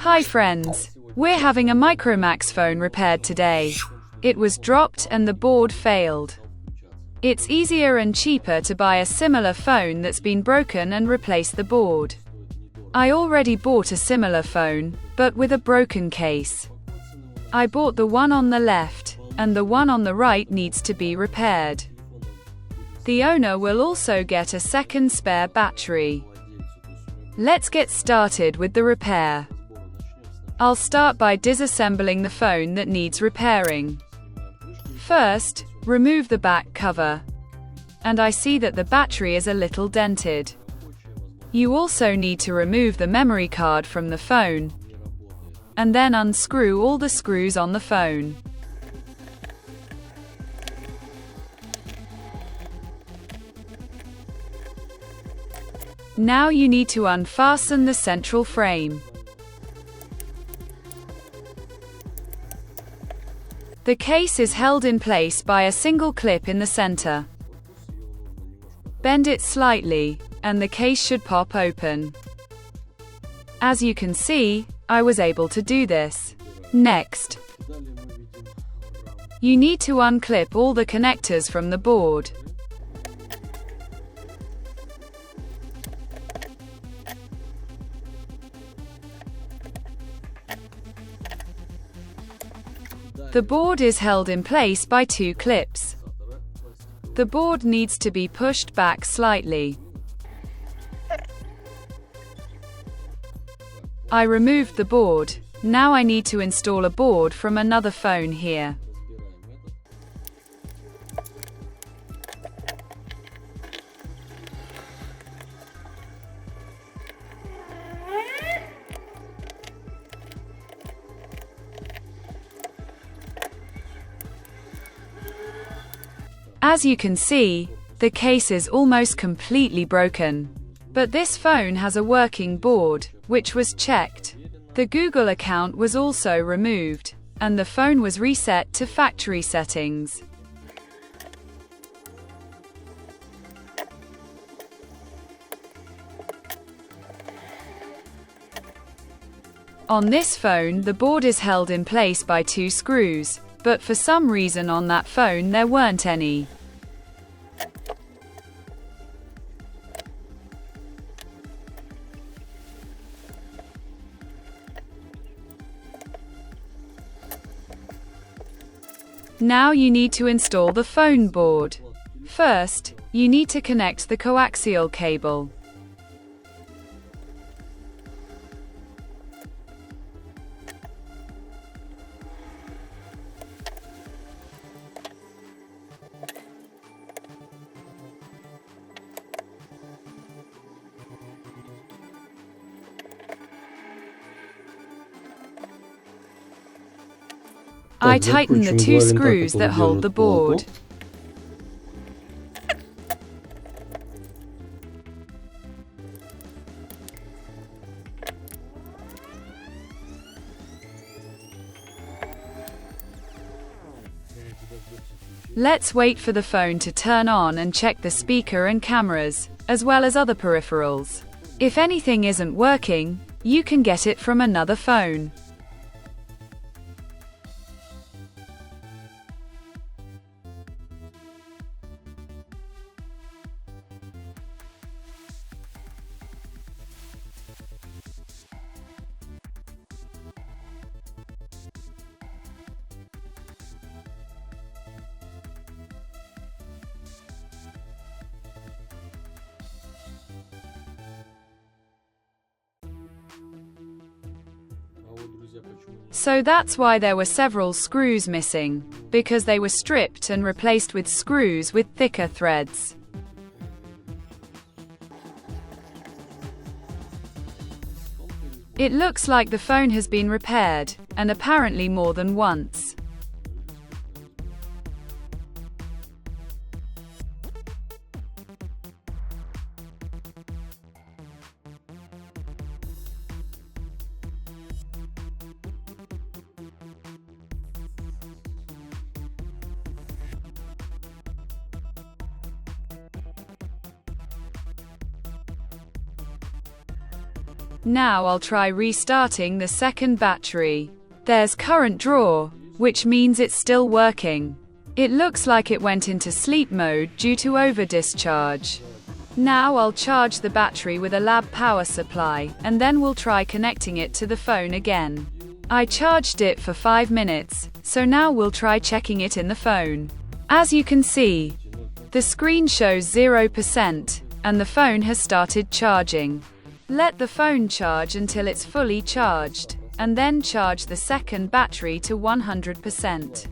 Hi friends, we're having a Micromax phone repaired today. It was dropped and the board failed. It's easier and cheaper to buy a similar phone that's been broken and replace the board. I already bought a similar phone, but with a broken case. I bought the one on the left, and the one on the right needs to be repaired. The owner will also get a second spare battery. Let's get started with the repair. I'll start by disassembling the phone that needs repairing. First, remove the back cover. And I see that the battery is a little dented. You also need to remove the memory card from the phone. And then unscrew all the screws on the phone. Now you need to unfasten the central frame. The case is held in place by a single clip in the center. Bend it slightly, and the case should pop open. As you can see, I was able to do this. Next, you need to unclip all the connectors from the board. The board is held in place by two clips. The board needs to be pushed back slightly. I removed the board. Now I need to install a board from another phone here. As you can see, the case is almost completely broken. But this phone has a working board, which was checked. The Google account was also removed, and the phone was reset to factory settings. On this phone, the board is held in place by two screws, but for some reason on that phone there weren't any. Now you need to install the phone board. First, you need to connect the coaxial cable. I tighten the two screws that hold the board. Let's wait for the phone to turn on and check the speaker and cameras, as well as other peripherals. If anything isn't working, you can get it from another phone. So that's why there were several screws missing, because they were stripped and replaced with screws with thicker threads. It looks like the phone has been repaired, and apparently more than once. Now I'll try restarting the second battery. There's current draw, which means it's still working. It looks like it went into sleep mode due to over discharge. Now I'll charge the battery with a lab power supply, and then we'll try connecting it to the phone again. I charged it for 5 minutes, so now we'll try checking it in the phone. As you can see, the screen shows 0%, and the phone has started charging. Let the phone charge until it's fully charged, and then charge the second battery to 100%.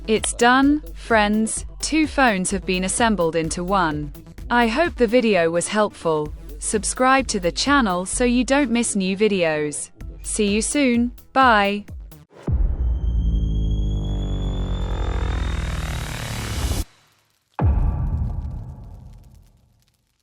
It's done, friends. 2 phones have been assembled into one. I hope the video was helpful. Subscribe to the channel so you don't miss new videos. See you soon. Bye.